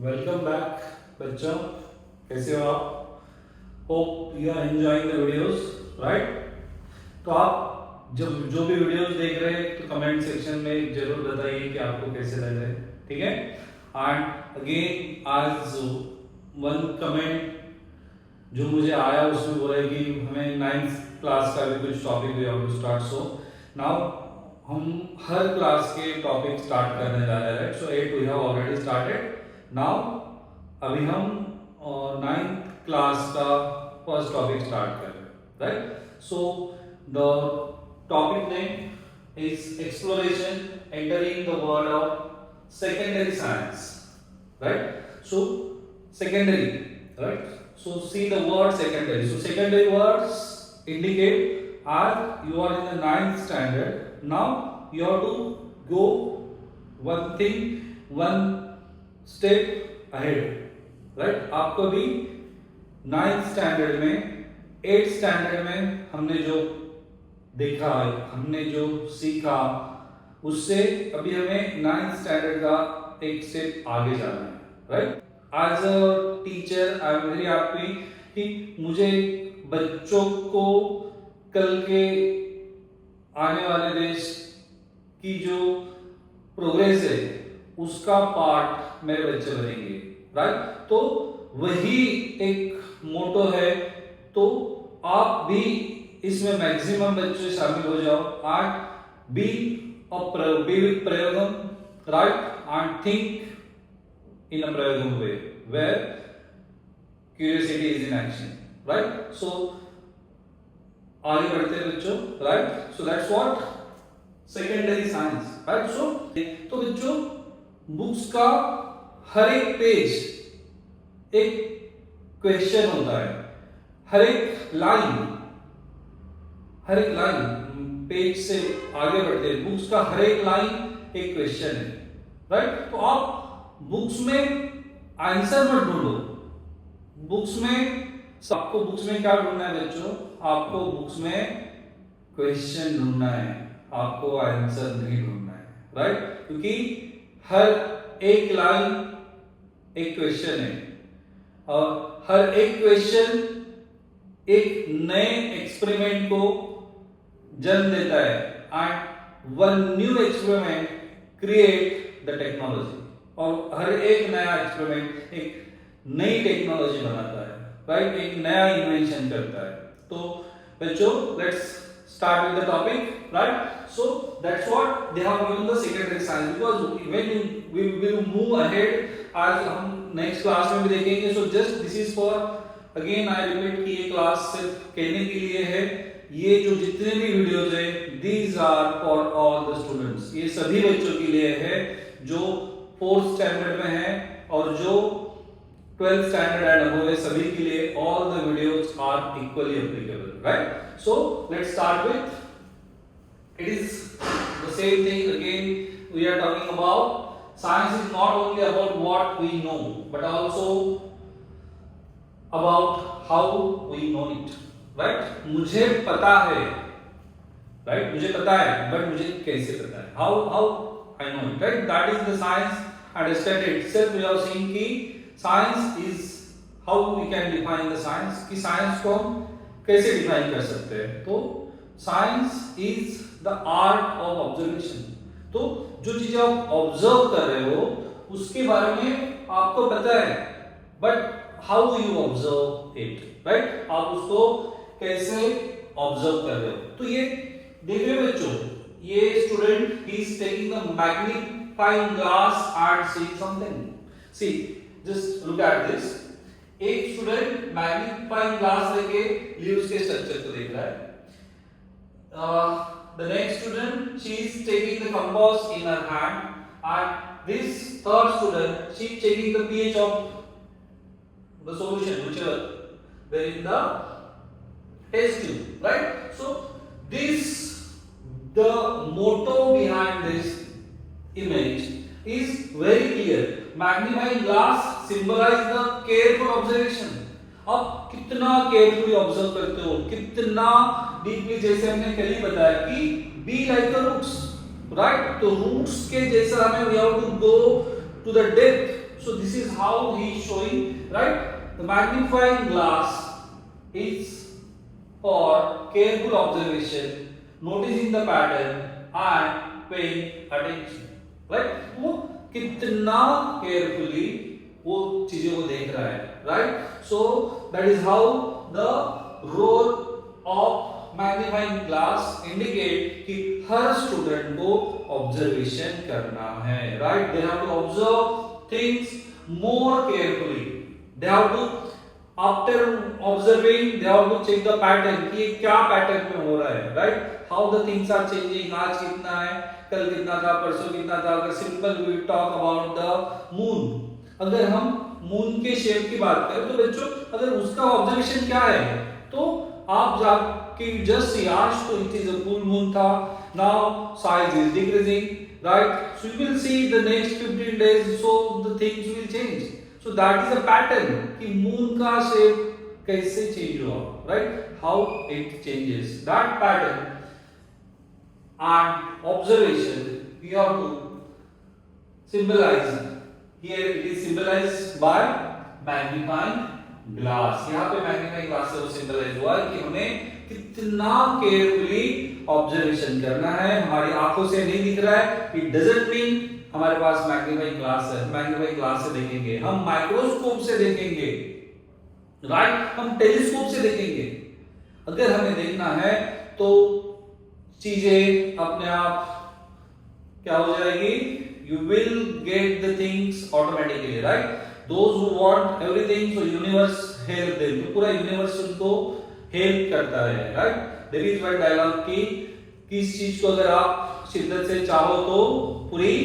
Welcome back बच्चों, कैसे हो आप? Hope you are enjoying the videos, right? तो आप जब जो भी वीडियोस देख रहे हैं तो कमेंट सेक्शन में जरूर बताइए कि आपको कैसे लग रहे हैं, ठीक है? एंड अगेन आज वन कमेंट जो मुझे आया उसमें बोला है कि हमें 9th क्लास का भी कुछ topic we have to start. So now हम हर क्लास के टॉपिक स्टार्ट करने जा रहे हैं, so 8 we have already started. Now अभी हम 9th क्लास का फर्स्ट टॉपिक स्टार्ट कर रहे हैं, right? So the topic name is exploration entering the world of secondary science, right? So secondary, right? So see the word secondary. So secondary words indicate as you are in the 9th standard. Now you have to go one thing, one step ahead, right? आपको भी 9th standard में 8th standard में हमने जो देखा है, हमने जो सीखा, उससे अभी हमें 9th standard का एक स्टेप आगे जाना है, right? As a teacher I am very happy कि मुझे बच्चों को कल के आने वाले देश की जो प्रोग्रेस है उसका पार्ट मेरे बच्चे बनेंगे, राइट? तो वही एक मोटो है, तो आप भी इसमें मैक्सिमम बच्चे शामिल हो जाओ and be with Prayogam, right? And think in a Prayogam way where curiosity is in action, right? So आगे बढ़ते हैं बच्चों, right? So that's what secondary science, right? So तो बच्चों बुक्स का हर एक पेज एक क्वेश्चन होता है, हर एक लाइन पेज से आगे बढ़ते हैं, बुक्स का हर एक लाइन एक क्वेश्चन है, राइट? तो आप बुक्स में आंसर मत ढूंढो, बुक्स में सबको बुक्स में क्या ढूंढना है बच्चों? आपको बुक्स में क्वेश्चन ढूंढना है, आपको आंसर नहीं ढूंढना है, राइट? क्योंकि हर एक लाइन एक क्वेश्चन है और हर एक क्वेश्चन एक नए एक्सपेरिमेंट को जन्म देता है and one new experiment create the technology, और हर एक नया एक्सपेरिमेंट एक नई टेक्नोलॉजी बनाता है, राइट? एक नया इन्वेंशन करता है। तो बच्चों let's start with the topic, right? So that's what they have given the secondary science, because when we will move ahead, आज हम नेक्स्ट क्लास में भी देखेंगे। So just this is for again I repeat कि ये class सिर्फ कहने के लिए है, ये जो जितने भी वीडियोस है these are for all the students, ये सभी बच्चों के लिए है जो 4th स्टैंडर्ड में है और जो 12th स्टैंडर्ड एंड अबव है, सभी के लिए all the videos are equally applicable, right? So let's start with, it is the same thing again we are talking about science is not only about what we know but also about how we know it, right? मुझे पता है, right? मुझे पता है but मुझे कैसे पता है, how I know it, right? That is the science, and yesterday itself we have seen कि science is how we can define the science, कि science को हम कैसे define कर सकते हैं। तो science is the art of observation, तो जो चीजें आप observe कर रहे हो उसके बारे में आपको पता है, but how you observe it, right? आप उसको कैसे observe कर रहे हो। तो ये देखिए बच्चों, ये student he is taking the magnifying glass and seeing something. See just look at this, एक स्टूडेंट मैग्नीफाइंग ग्लास लेके लीव्स के स्ट्रक्चर को देख रहा है। The next student she is taking the compass in her hand and this third student she is taking the pH of the solution whichever there in the test tube, right? So this the motto behind this image is very clear. Magnifying glass symbolize the careful observation. आप कितना carefully observe करते हो, कितना deeply, जैसे हमने कल ही बताया कि be like the roots, right? तो रूट्स के जैसा हमें we have to go to the depth So this is how he is showing, right? The magnifying glass is for careful observation, noticing the pattern and paying attention, right? वो कितना carefully वो चीजों को देख रहा है, right? So that is how the role of magnifying glass indicate कि हर student को ऑब्जर्वेशन करना है, right? They have to observe things more carefully. They have to, after observing, they have to check the pattern कि ये क्या pattern में हो रहा है, right? How the things are changing. आज कितना है, कल कितना था, परसों कितना था. अगर simple we talk about the moon, अगर हम मून के शेप की बात करें तो बच्चों अगर उसका ऑब्जर्वेशन क्या है तो आप जाके जस्ट सी आज तो it is a full moon था, now size is decreasing, right? So you will see the next 15 days so the things will change. So that is a pattern कि मून का शेप कैसे change हुआ, राइट? How it changes, that pattern and observation we have to symbolize. Here it is symbolized by magnifying glass. यहाँ पे magnifying glass से वो symbolize हुआ कि हमें कितना carefully observation करना है. हमारी आंखों से नहीं दिख रहा है, it doesn't mean हमारे पास magnifying glass है. magnifying glass से देखेंगे, हम microscope से देखेंगे, right? हम telescope से देखेंगे. अगर हमें देखना है तो चीजें अपने आप क्या हो जाएगी? You will get the things automatically, right? Those who want everything, so universe help them. तो पूरा universe उनको help करता है, right? There is one dialogue कि किस चीज को अगर आप शिद्दत से चाहो तो पूरी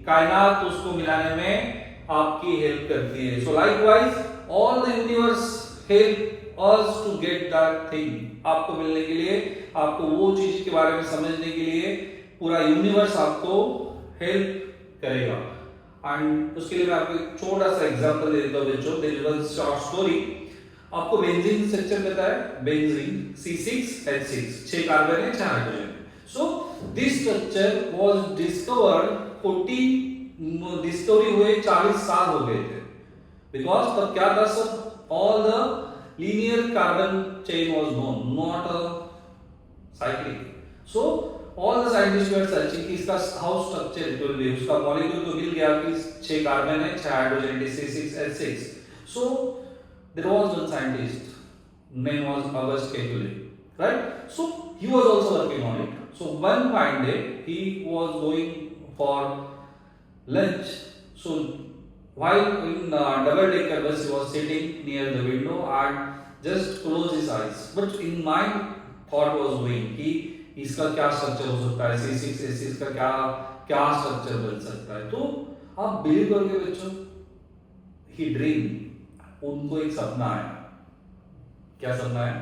कायनात उसको मिलाने में आपकी help करती है. So likewise, all the universe help us to get that thing. आपको मिलने के लिए, आपको वो चीज के बारे में समझने के लिए पूरा यूनिवर्स आपको हेल्प करेगा. एंड उसके लिए मैं आपको एक छोटा सा एग्जांपल दे देता हूं बच्चों. There is one short story. आपको बेंजीन स्ट्रक्चर पता है? बेंजीन C6H6, 6 कार्बन है, 6 hydrogen. So this structure was discovered discovery हुए 40 साल हो गए थे. बिकॉज़ तब क्या था सब, all the linear carbon chain was known, not a cyclic. So all the scientists were searching कि इसका how structure it will be. उसका molecule तो मिल गया कि 6 कार्बन है, 6 hydrogen, C6H6. So there was one scientist, name was August Kekulé, right? So he was also working on it. So one fine day he was going for lunch. So while in double decker bus he was sitting near the window and just closed his eyes, but in mind thought was going कि इसका क्या structure हो सकता है, C6H6 का क्या structure बन सकता है. तो आप बिलीव करोगे बच्चों, he dreamed, उनको एक सपना है. क्या सपना है?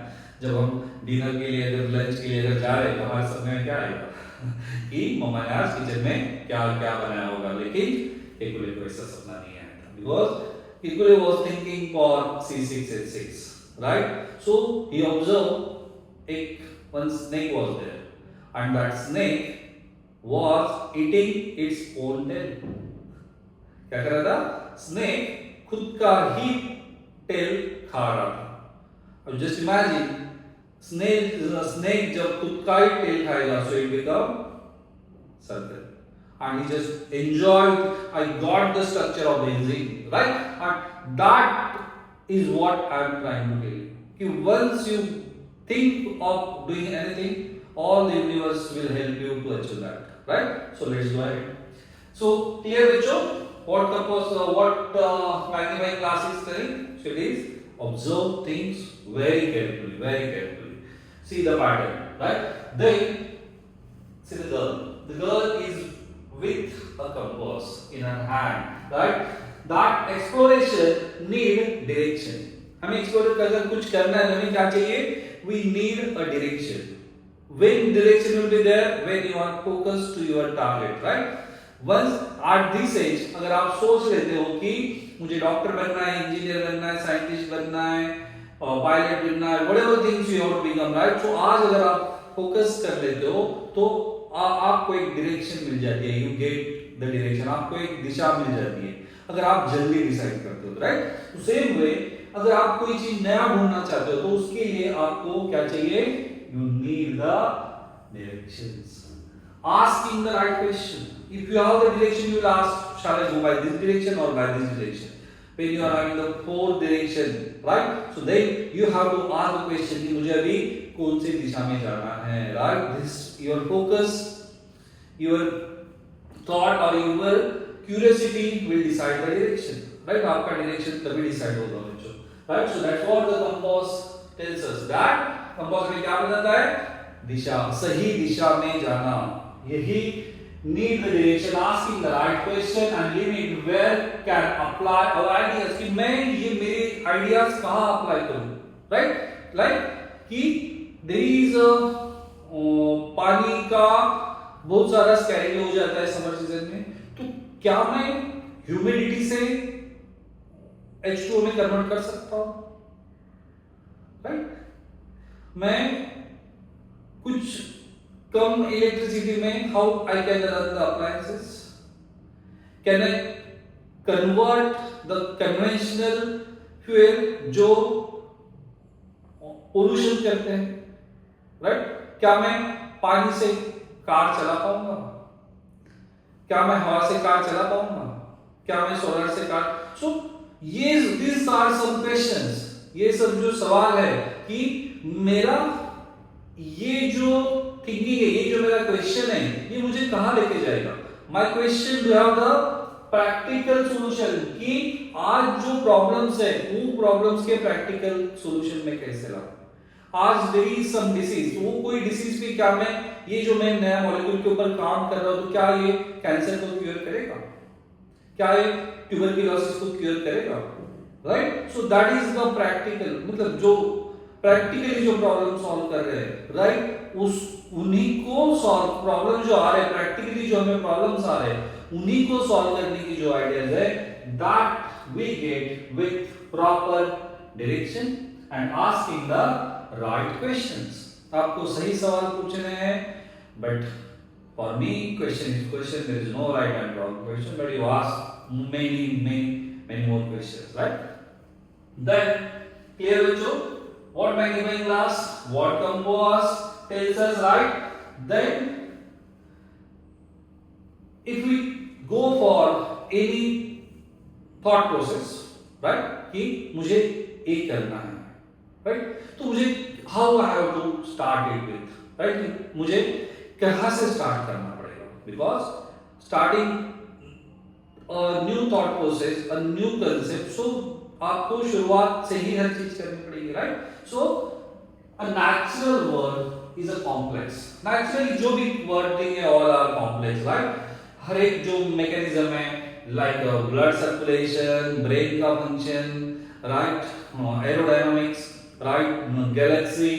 जब हम डिनर के लिए अगर लंच के लिए अगर जा रहे हैं तो हमारे सपने में क्या आएगा कि मम्मा ने आज किचन में क्या क्या बनाया होगा. लेकिन Kekulé को ऐसा सपना नहीं आया था, because Kekulé was thinking for C6H6, right? So he observed one snake was there, and that snake was eating its own tail. क्या कर रहा था? Snake खुद का ही tail खा रहा था. अब just imagine snake जब खुद का ही tail खाएगा, so it become circle. And he just enjoyed. I got the structure of benzene, right? And that is what I am trying to tell you. कि once you think of doing anything, all the universe will help you to achieve that, right? So let's go ahead. So clear बच्चों, what purpose, what magnifying glass is doing? So it is observe things very carefully, very carefully. See the pattern, right? Then see the girl. The girl is with a compass in her hand, right? That exploration need direction. हमें explore अगर कुछ करना है हमें क्या चाहिए? We need a direction. When direction will be there, when you are focused to your target, right? Once at this age, अगर आप सोच लेते हो कि मुझे डॉक्टर बनना है, इंजीनियर बनना है, साइंटिस्ट बनना है, पायलट बनना है, whatever things you have to become, right? So आज अगर आप फोकस कर लेते हो तो आपको एक डायरेक्शन मिल जाती है. यू गेट द डायरेक्शन, आपको एक दिशा मिल जाती है. अगर आप जल्दी डिसाइड करते हो, राइट? तो सेम वे अगर आप कोई चीज नया ढूंढना चाहते हो तो उसके लिए आपको क्या चाहिए? You need the directions. Asking the right question. If you have the direction, you will ask, shall I go by this direction or by this direction? When you are having the fourth direction, right? So then you have to ask the question कि मुझे अभी कौन सी दिशा में जाना है, right? This your focus, your thought or your curiosity will decide the direction, right? आपका direction तभी decide होगा बच्चों, right? So that's what the compass tells us. That compass में क्या बताता है? दिशा, सही दिशा में जाना, यही need the direction, asking the right question and limit where can apply our ideas, कि मैं ये मेरे ideas कहाँ apply करूँ, right? Like कि there is पानी का बहुत सारा स्कैरिंग हो जाता है समर सीजन में, तो क्या मैं ह्यूमिडिटी से H2O में कन्वर्ट कर सकता हूँ, राइट? मैं कुछ कम इलेक्ट्रिसिटी में how I can run the appliances, can I convert the conventional fuel जो पोल्यूशन करते हैं, राइट? क्या मैं पानी से कार चला पाऊंगा? क्या मैं हवा से कार चला पाऊंगा? क्या मैं सोलर से कार? सो ये these are some questions, ये सब जो सवाल है कि मेरा ये जो थिंकिंग है, ये जो मेरा क्वेश्चन है, ये मुझे कहां लेके जाएगा? My question do have the practical solution, कि आज जो प्रॉब्लम्स है वो प्रॉब्लम्स के प्रैक्टिकल सॉल्यूशन में कैसे लाऊं? आज देयर इज सम डिसीज, वो कोई डिसीज पे क्या मैं ये जो मैं नया मॉलिक्यूल के ऊपर काम कर रहा हूं तो क्या ये कैंसर को क्योर करेगा? क्या ये ट्यूबरकुलोसिस को क्योर करेगा? Right? So that is the practical, मतलब जो प्रैक्टिकली जो प्रॉब्लम सॉल्व कर रहे हैं, राइट? उस उन्हीं को सॉल्व प्रॉब्लम जो आ रहे हैं, प्रैक्टिकली जो हमें प्रॉब्लम्स आ रहे हैं, उन्हीं को सॉल्व करने की जो आइडियाज है, that we get with proper direction and asking the right questions. आपको सही सवाल पूछने हैं, but for me question is question, there is no right and wrong question, but you ask many more questions, right? Then clear bachcho, what magnifying glass, what compass tells us, right? Then if we go for any thought process, right, कि मुझे एक करना है, right? तो मुझे how I have to start it with, right? मुझे कहां से स्टार्ट करना पड़ेगा? Because starting new thought process, a new concept, so आपको शुरुआत से ही हर चीज करनी पड़ेगी, right? So a natural word is a complex. Naturally जो भी वर्डिंग है ऑल आर कॉम्प्लेक्स, राइट? हर एक जो मैकेनिज्म है, लाइक ब्लड सर्कुलेशन, ब्रेन का function, right, aerodynamics, right, galaxy,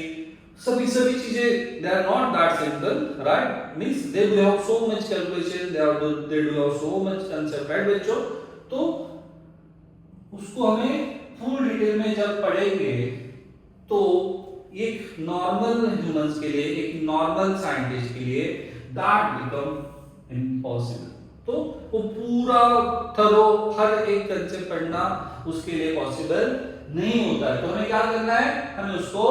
सभी चीजें they are not that simple, right? Means they do have so much calculation, they do have so much concept, right बच्चों? तो उसको हमें फुल डिटेल में जब पढ़ेंगे तो एक नॉर्मल ह्यूमंस के लिए, एक नॉर्मल साइंटिस्ट के लिए that become impossible. तो वो पूरा थरो हर एक कंसेप्ट पढ़ना उसके लिए पॉसिबल नहीं होता है. तो हमें क्या करना है? हमें उसको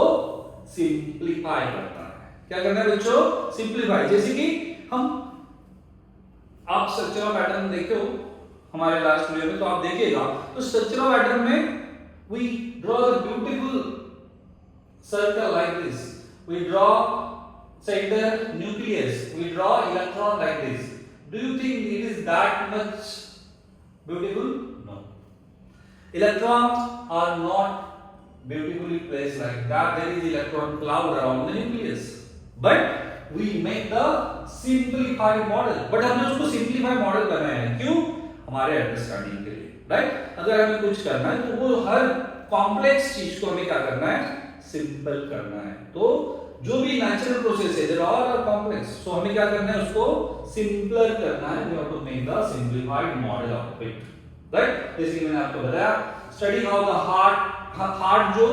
सिंप्लीफाई करना है. क्या करना है बच्चों? सिंप्लीफाई. जैसे कि हम आप स्ट्रक्चर ऑफ एटम देखे हो हमारे लास्ट वीडियो में, तो आप देखिएगा तो स्ट्रक्चर ऑफ एटम में we draw the beautiful circle like this, we draw centre nucleus, we draw electron like this. Do you think it is that much beautiful? No. Electrons are not beautifully placed like that. There is electron cloud around the nucleus, but we make the simplified model. But हमने उसको simplified model बनाया है. क्यों? हमारे understanding के लिए, right? अगर हमें कुछ करना है तो वो हर कॉम्प्लेक्स चीज को हमें क्या करना है? सिंपल करना है. तो जो भी नेचुरल प्रोसेस है, there all are complex, so हमें क्या करना है? उसको सिंपलर करना है. We have to make the simplified model of it, right? जैसे कि मैंने आपको बताया, स्टडी हाउ द हार्ट जो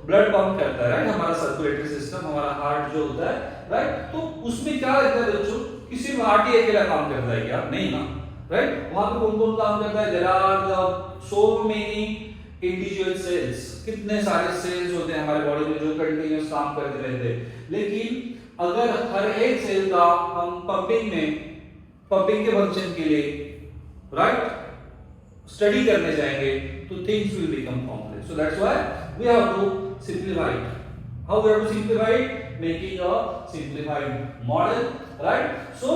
ब्लड पंप करता है, राइट? हमारा सर्कुलेटरी सिस्टम, हमारा हार्ट जो होता है, राइट? तो उसमें क्या रहता है बच्चों? किसी हार्ट ही अकेला काम करता है क्या? नहीं ना, राइट? वहां पे कौन कौन काम करता है? There are so many individual cells, कितने सारे सेल्स होते हैं हमारे बॉडी में जो कंटिन्यूअस काम करते रहते हैं। लेकिन अगर हर एक सेल का हम पंपिंग के फंक्शन के लिए राइट स्टडी करने जाएंगे तो things will become complex. So that's why we have to simplify it. How we have to simplify it? Making a simplified model, right? So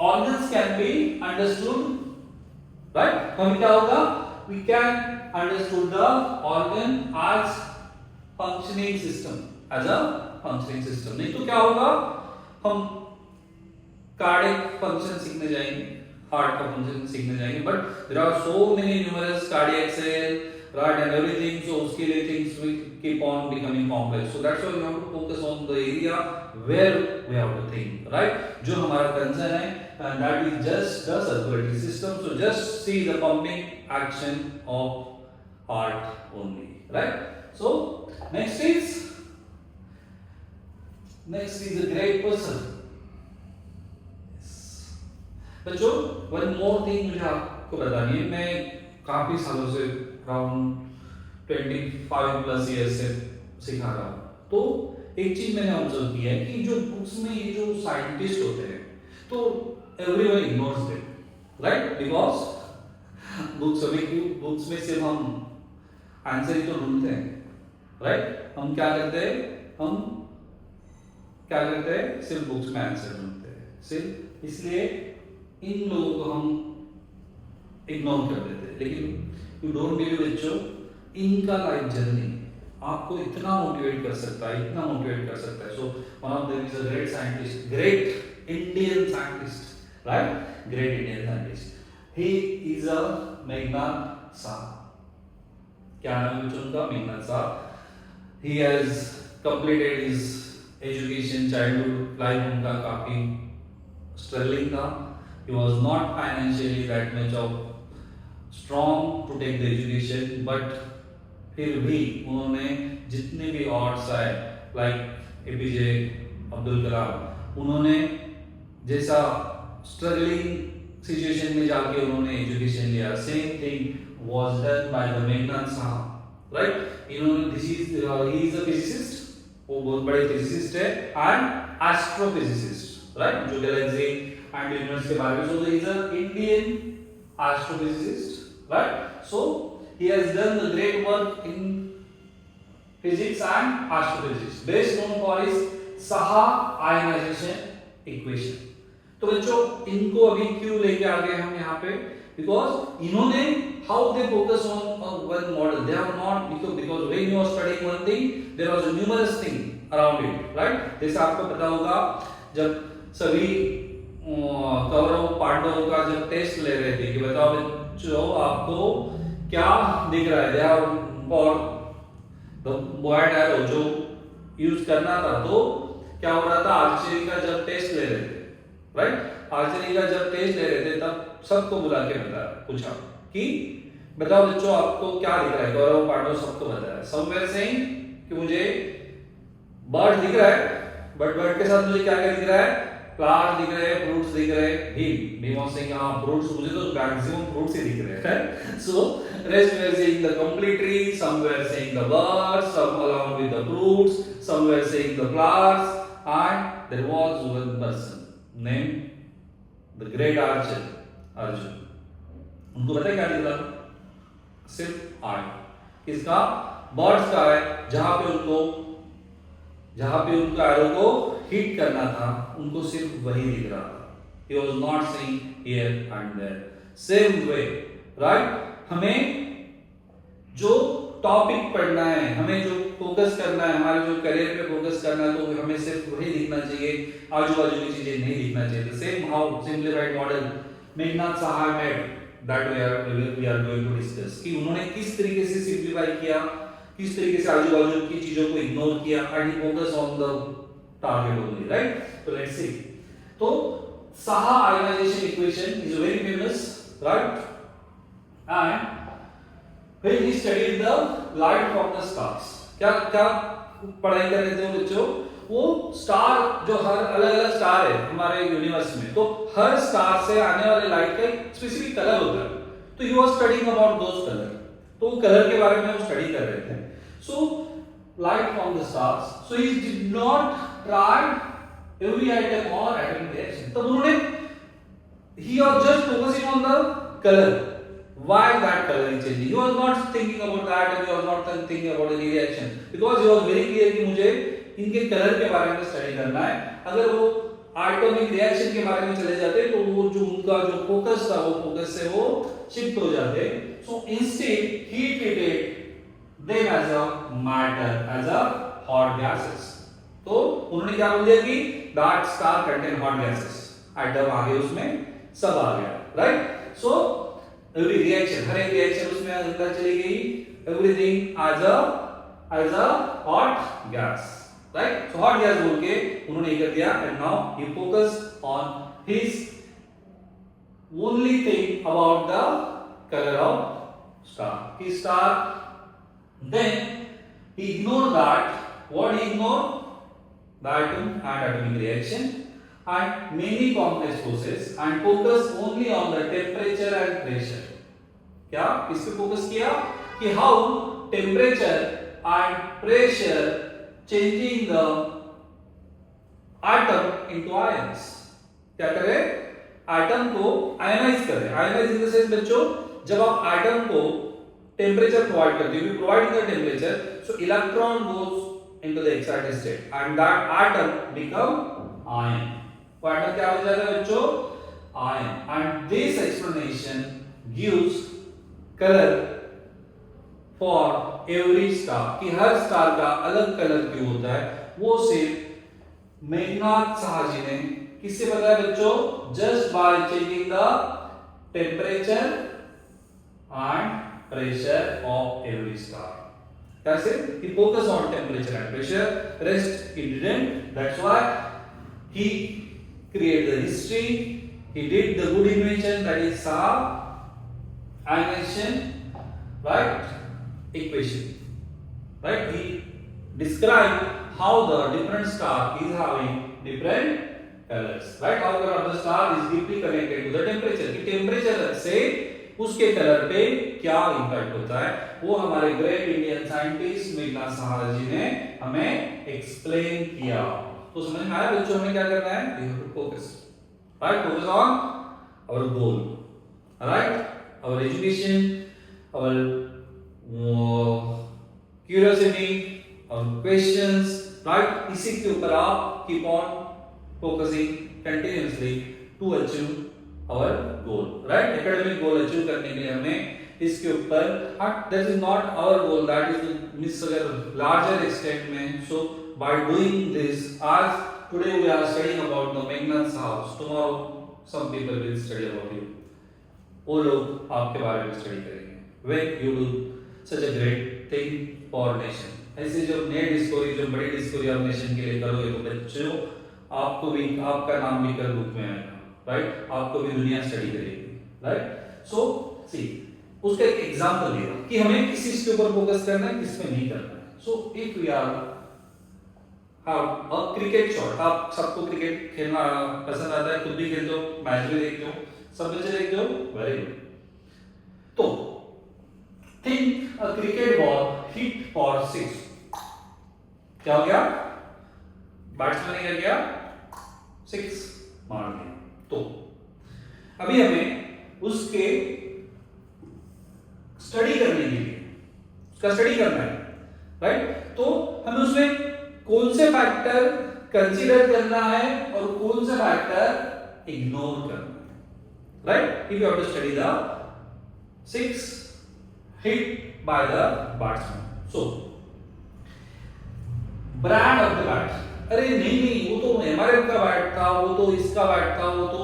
organs can be understood, right? हमें क्या होगा? We can understood the organ as functioning system, as a functioning system. नहीं तो क्या होगा? हम cardiac function सीखने जाएंगे, हार्ट का फंक्शन सीखने जाएंगे, but there are so many numerous cardiac cell, right, and everything. So उसके लिए things will keep on becoming complex. So that's why we have to focus on the area where we have to think, right? जो हमारा concern है, and that is just the circulatory system. So just see the pumping action of heart only, right? So next is a great person. बच्चों one more thing मुझे आपको बतानी है। मैं काफी सालों से अराउंड 25 प्लस ईयर से सिखा रहा हूँ, तो एक चीज मैंने ऑब्जर्व किया है कि जो बुक्स में ये जो साइंटिस्ट होते हैं तो everyone ignores them, right? Because books में सिर्फ हम आंसर ही तो ढूंढते हैं, राइट? हम क्या करते हैं सिर्फ बुक्स में आंसर ढूंढते हैं, सिर्फ इसलिए इन लोगों को हम इग्नोर कर देते हैं। लेकिन यू डोंट बिलीव बच्चों, इनका लाइफ जर्नी आपको इतना मोटिवेट कर सकता है। So one of them is a great scientist, great Indian scientist, right? Great Indian scientist. He is a Meghnad Sah. क्या नाम है बच्चों उनका? Meghnad Sah. He has completed his education, childhood life उनका काफी स्ट्रगलिंग था। He was not financially that much of strong to take the education, but फिर भी उन्होंने जितने भी odds आए, like APJ अब्दुल कलाम, उन्होंने जैसा struggling situation में जाके उन्होंने education लिया, same thing was done by the Meghnad Saha, right? इन्होंने he is a physicist, वो बहुत बड़े physicist है and astrophysicist, right? जो galaxy and universe के बारे में, so he is an Indian astrophysicist, right? So he has done the great work in physics and astrophysics, best known for his Saha ionization equation. तो बच्चों इनको अभी क्यों लेके आ गए हम यहाँ पे? Because इन्होंने how they focus on one model, they have not, because when you are studying one thing there was a numerous thing around it, right? जैसे आपको पता होगा जब सभी कौरव पांडवों का जब टेस्ट ले रहे थे कि बताओ बच्चों आपको क्या दिख रहा है, और द बॉयड एरो जो यूज करना था, तो क्या हो रहा था? आर्चरी का जब टेस्ट ले रहे थे, राइट? आर्चरी का जब टेस्ट ले रहे थे तब सबको बुला के पूछा कि बताओ बच्चों आपको क्या दिख रहा है? कौरव पांडव सबको बताया, समवेयर सेइंग कि मुझे बर्ड दिख रहा है, बट बर्ड के साथ मुझे क्या क्या दिख रहा है? फ्लावर्स दिख रहे हैं, फ्रूट्स दिख रहे हैं। भीम वाज सेइंग हां फ्रूट्स, मुझे तो मैक्सिमम फ्रूट्स ही दिख रहे हैं। सो रेस्ट वे saying the complete tree, some वे saying the birds, some along with the fruits, some were saying the flowers, and there was one person named the great archer Arjun. उनको पता है क्या दिख रहा? सिर्फ आई किसका? बर्ड्स का है, जहां पे उनका एरो को हिट करना था उनको सिर्फ वही दिख रहा था। He was not seeing here and there. Same way, right? हमें जो टॉपिक पढ़ना है, हमें जो फोकस करना है, हमारे जो करियर पे फोकस करना है, तो हमें सिर्फ वही दिखना चाहिए, आजू बाजू की चीजें नहीं दिखना चाहिए। Same how simplified model Meghnad Saha made, that we are going to discuss कि उन्होंने किस तरीके से सिंप्लीफाई किया, किस तरीके से आजू बाजू की चीजों को इग्नोर किया, and he focus on the target only, right? तो लेट्स सी। तो Saha ionization equation is very famous, right? And when he studied the light from the stars, क्या पढ़ाई कर रहे थे वो बच्चों? वो स्टार जो हर अलग अलग स्टार है हमारे यूनिवर्स में, तो हर स्टार से आने वाले लाइट का एक स्पेसिफिक कलर होता है। तो he was studying about those colour, तो कलर के बारे में वो स्टडी कर रहे थे। So light from the stars, so he did not try every item और एटॉमिक रिएक्शन। तब उन्होंने he was just focusing on the color, why that color is changing. He was not thinking about that and he was not thinking about any reaction, because he was very clear कि मुझे इनके colour के बारे में study करना है। अगर वो एटॉमिक रिएक्शन के बारे में चले जाते तो वो जो उनका जो फोकस था वो फोकस से वो शिफ्ट हो जाते। So instead he treated them as a matter, as a hot gases. तो उन्होंने क्या बोल दिया कि that star contain hot gases, atom आगे उसमें सब आ गया, राइट। सो एवरी रिएक्शन, हर एक रिएक्शन उसमें अंदर चली गई, everything as a hot gas, right. So hot gas बोल के उन्होंने कर दिया, and now he focus on his only thing about the colour of star, कि star, then he ignored that, what he ignored, the atom and atomic reaction and many complex forces, and focus only on the temperature and pressure. क्या इस पे focus किया कि how temperature and pressure changing the atom into ions. क्या करे, atom को ionise करे। Ionise in the sense बच्चों, जब आप एटम को टेम्परेचर प्रोवाइड करते हो, providing the temperature, so electron goes into the excited state and that atom become ion. वो एटम क्या हो जाता है बच्चों, ion. And this explanation gives colour for every star, कि हर स्टार का अलग कलर क्यों होता है, वो सिर्फ मेघनाथ साहा जी ने किससे बताया बच्चों, just by checking the temperature and pressure of every star. That's it. He focused on temperature and pressure. Rest he didn't. That's why he created the history. He did the good invention, that is ionization, right? Equation, right? He described how the different star is having different colors, right? How the color of the star is deeply connected to the temperature. कि temperature से उसके colour पे क्या impact होता है, वो हमारे great Indian scientist Meghnath Saha ji ने हमें एक्सप्लेन किया। तो समझ में आया बच्चों, हमें क्या करना है, we have to focus, right, focus on our goal, right, our education, our curiosity, our questions, right. इसी के ऊपर आप keep on focusing continuously to achieve our goal, right? Academic goal achieve करने के लिए हमें इसके ऊपर, that is not our goal, that is miss अगर larger extent में, so by doing this, as today we are studying about the Meghnad's house, tomorrow some people will study about you, वो लोग आपके बारे में स्टडी करेंगे, when you do such a great thing for nation। ऐसे जो नई डिस्कवरी, जो बड़ी डिस्कवरी आप नेशन के लिए करोगे तो बच्चों आपको भी, आपका नाम भी कर बुक में आएगा, राइट, आपको भी दुनिया स्टडी करेगी, राइट। सो सी, उसका एक एग्जांपल दिया कि हमें किस चीज के ऊपर फोकस करना है, किस पे नहीं करना है। So if we are how a cricket shot, आप सबको क्रिकेट खेलना पसंद आता है, खुद भी खेलते हो, मैच भी देखते हो, सब बच्चे देखते हो, वेरी गुड। तो think a cricket ball hit for 6, क्या हो गया, बैट्समैन ने क्या किया, 6 मार दिया। तो अभी हमें उसके स्टडी करने के लिए, उसका स्टडी करना है, राइट। तो हमें उसमें कौन से फैक्टर कंसीडर करना है और कौन से फैक्टर इग्नोर करना है, right. If you have to study the 6 hit by the batsman, so brand of the bat, अरे नहीं, वो तो एमआरएफ का बैट था, वो तो इसका बैट था, वो तो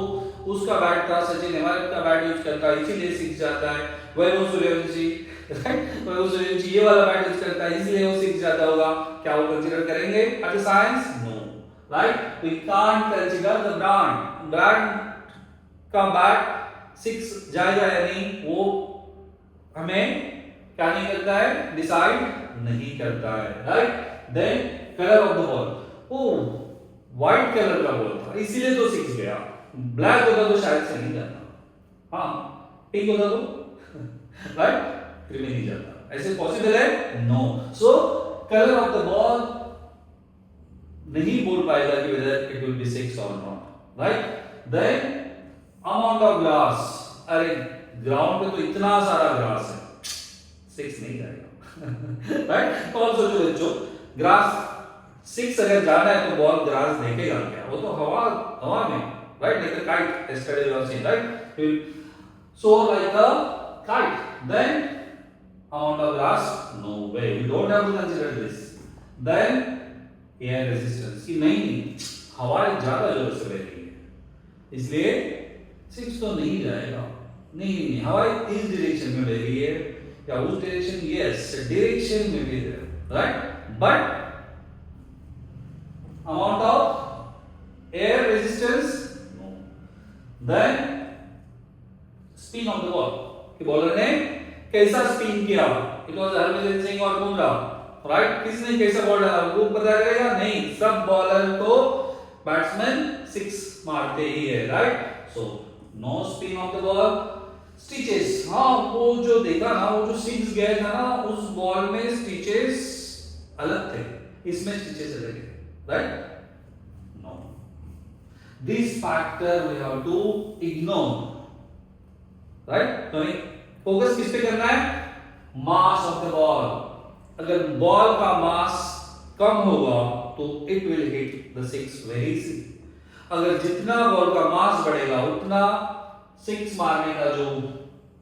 उसका बैट था, सचिन एमआरएफ का बैट यूज करता है इसीलिए सीख जाता है, वैभव सूर्यवंशी, राइट, वैभव सूर्यवंशी ये वाला बैट यूज करता है इसलिए वो सीख जाता होगा, क्या वो कंसीडर करेंगे as a science, no, right. We can't consider the brand का बैट 6 जाएगा या नहीं, वो हमें क्या नहीं करता है, डिसाइड नहीं करता है, right. Then colour of the ball, वो व्हाइट कलर का बॉल था इसीलिए तो 6 गया, ब्लैक होता तो शायद से नहीं जाता, हाँ पिंक होता तो राइट फिर भी नहीं जाता, ऐसे पॉसिबल है no. So colour of the ball नहीं बोल पाएगा कि वेदर इट विल बी 6 और not, right. Then amount of grass, अरे ग्राउंड पे तो इतना सारा ग्रास है, 6 नहीं जाएगा राइट। तो ऑल्सो जो बच्चों ग्रास 6 अगर जाना है तो बॉल ग्रास देखेगा क्या, वो तो हवा में right, like a kite, yesterday we have seen right, so like a kite, then amount of grass, no way, we don't have to consider this. Then air resistance, कि नहीं हवा ज्यादा जोर से बह रही है इसलिए 6 तो नहीं जाएगा, नहीं हवा इस डायरेक्शन में बह रही है या उस डायरेक्शन, यस डायरेक्शन में भी है right, but amount of air resistance no. Then spin of the ball, कि बॉलर ने कैसा स्पिन किया, इट वाज हरभजन सिंह और बुमराह राइट, किसने कैसा बॉल डाला वो पता करेगा नहीं, सब बॉलर को बैट्समैन 6 मारते ही है right. So no spin of the ball. Stitches, हाँ वो जो देखा ना, वो जो 6 गया था ना उस बॉल में स्टिचेस अलग थे, इसमें स्टिचेस अलग है right, no, this factor we have to ignore right। तो फोकस किस पे करना है, मास ऑफ द बॉल, अगर बॉल का मास कम होगा तो it will hit the 6 very easy, अगर जितना बॉल का मास बढ़ेगा उतना 6 मारने का जो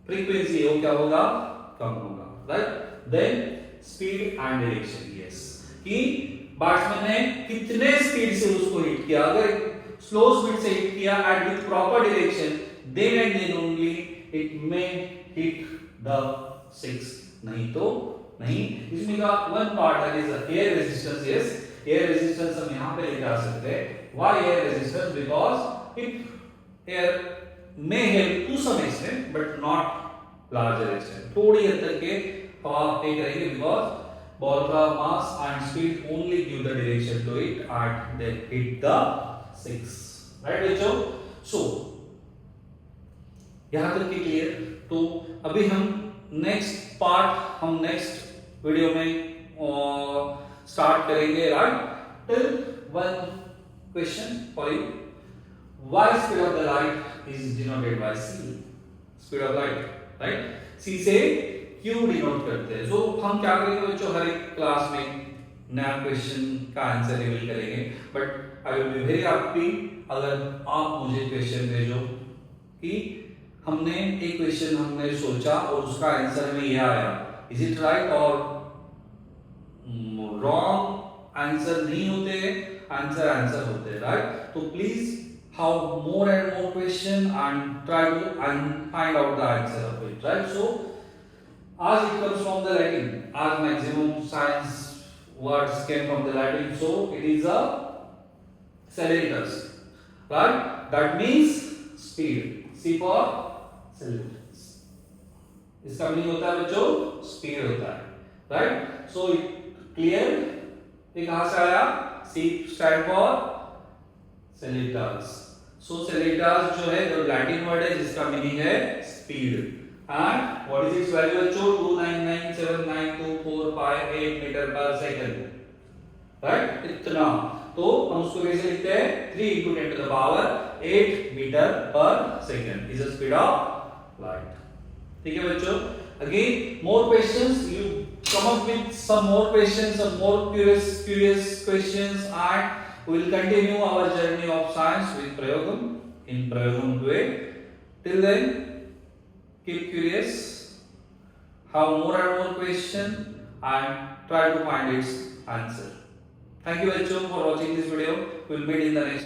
फ्रीक्वेंसी है वो क्या होगा, कम होगा right. Then speed and direction, yes कि बैट्समैन ने कितने स्पीड से उसको हिट किया, अगर स्लो स्पीड से हिट किया at with proper direction then and then only it may hit the 6, नहीं तो नहीं। इसमें का वन पार्ट है is air resistance, yes air resistance हम यहां पे लेके आ सकते हैं, why air resistance, because it air may help to some extent but not larger extent, थोड़ी हद तक के हवा पे करेंगे, बिकॉज़ ball का mass and speed only give the direction to it and they hit the 6 right बच्चों। so यहां तक की क्लियर। तो अभी हम नेक्स्ट पार्ट हम नेक्स्ट वीडियो में स्टार्ट करेंगे right. Till one question for you, why speed of the light is denoted by c, speed of light right, c से क्यों डिनोट करते हैं। सो हम क्या करेंगे बच्चों, हर एक क्लास में नया क्वेश्चन का आंसर रिवील करेंगे, but I will be very happy अगर आप मुझे क्वेश्चन भेजो कि हमने एक क्वेश्चन हमने सोचा और उसका आंसर में ये आया, इज इट राइट और रॉन्ग आंसर नहीं होते, आंसर होते हैं राइट। तो please have more and more question and try to find out the answer of it right। so as it comes from the Latin, as maximum science words came from the Latin, so it is a accelerators right, that means speed, c for accelerators, इसका meaning होता है बच्चों speed होता है right. So clear, ये कहां से आया, c stand for accelerators। So accelerators जो है जो लैटिन वर्ड है जिसका मीनिंग है speed, and what is its value बच्चों 299792458 मीटर पर सेकंड राइट, इतना। तो हम उसको कैसे लिखते हैं, 3 × 10 to the power 8 मीटर पर second is the speed of light. ठीक है बच्चों, again more questions, you come up with some more questions, some more curious questions, and we will continue our journey of science with Prayogam in Prayogam 2. Till then, keep curious, have more and more question and try to find its answer. Thank you bachcho for watching this video. We will meet in the next